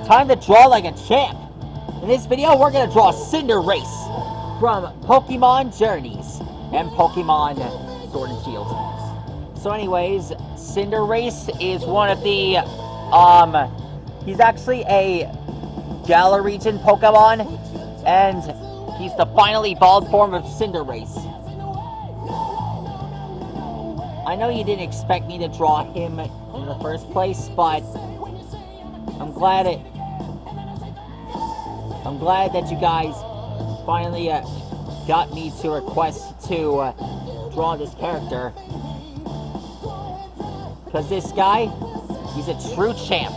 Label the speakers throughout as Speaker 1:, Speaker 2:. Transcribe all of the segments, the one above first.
Speaker 1: Time to draw like a champ. In this video, we're gonna draw Cinderace from Pokemon Journeys and Pokemon Sword and Shield. So anyways, Cinderace is one of the, he's actually a Galar region Pokemon, and he's the final evolved form of Cinderace. I know you didn't expect me to draw him in the first place, but I'm glad that you guys finally got me to request to draw this character. Because this guy, he's a true champ.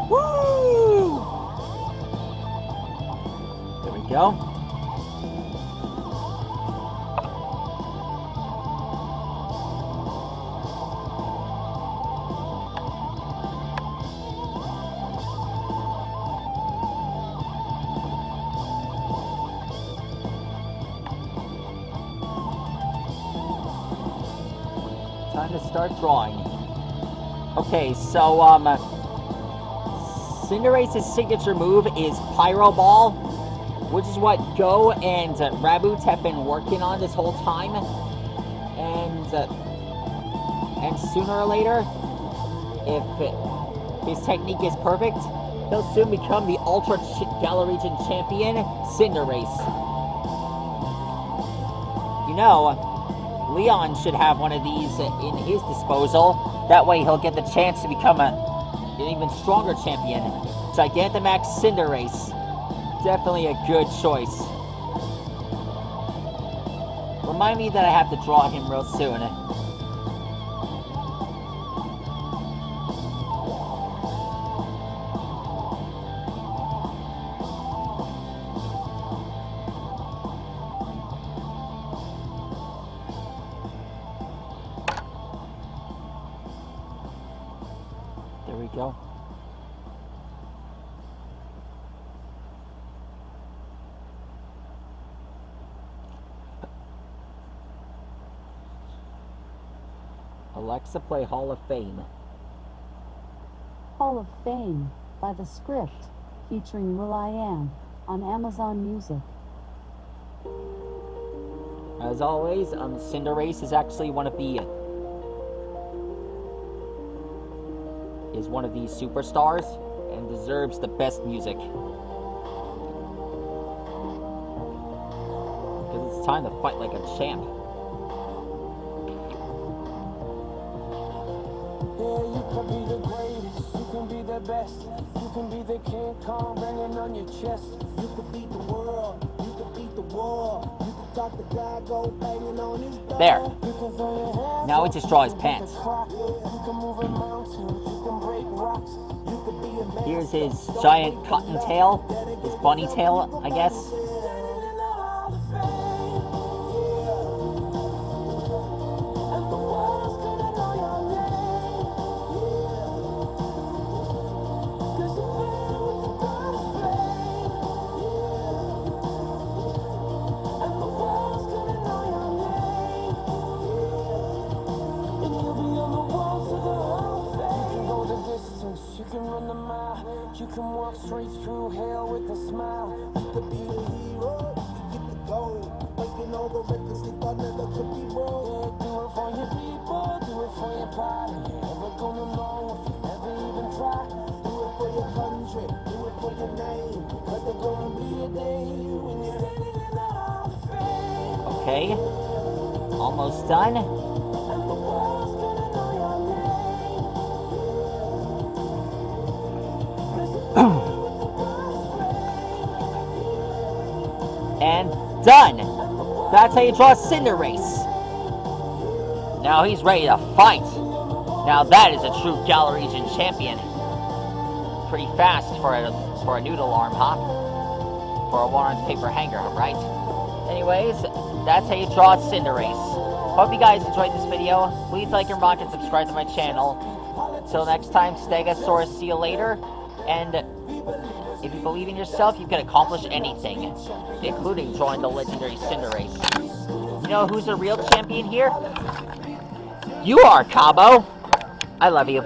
Speaker 1: Woo! There we go. Time to start drawing. Okay, so, Cinderace's signature move is Pyro Ball, which is what Go and Raboot have been working on this whole time. And sooner or later, if his technique is perfect, he'll soon become the Ultra Galar Region Champion, Cinderace. You know, Leon should have one of these in his disposal. That way he'll get the chance to become an even stronger champion. Gigantamax Cinderace. Definitely a good choice. Remind me that I have to draw him real soon. There we go. Alexa, play Hall of Fame.
Speaker 2: Hall of Fame by The Script, featuring will.i.am on Amazon Music.
Speaker 1: As always, Cinderace is actually one of these superstars and deserves the best music. Because it's time to fight like a champ.
Speaker 3: You can be the greatest, you can be the best, you can be the King Kong banging on your chest. You can beat the world, you can beat the war, you can talk the guy, go banging on his door.
Speaker 1: There.
Speaker 3: You can throw your hands
Speaker 1: Now we
Speaker 3: up,
Speaker 1: just draw his
Speaker 3: you
Speaker 1: pants.
Speaker 3: You can move a mountain, you can break rocks, you can be a man.
Speaker 1: Here's his giant cottontail, his bunny tail, I guess.
Speaker 3: You can walk straight through hell with a smile. You could be the hero, you get the gold. Breaking all the records they thought never could be broke. Do it for your people, do it for your pride. You never gonna know if you never even try. Do it for your country, do it for your name. Cause there's gonna be a day when you're standing in the Hall of Fame.
Speaker 1: Okay. Almost done.
Speaker 3: And the world's gonna know your name.
Speaker 1: And done! That's how you draw Cinderace. Now he's ready to fight. Now that is a true Galar Region champion. pretty fast for a noodle arm, huh? For a 1-ounce paper hanger, right? Anyways, that's how you draw a cinderace. Hope you guys enjoyed this video. Please like and rock and subscribe to my channel. Till next time, Stegosaurus, see you later. And if you believe in yourself, you can accomplish anything, including drawing the legendary cinderace. You know who's a real champion here? You are, Cabo! I love you.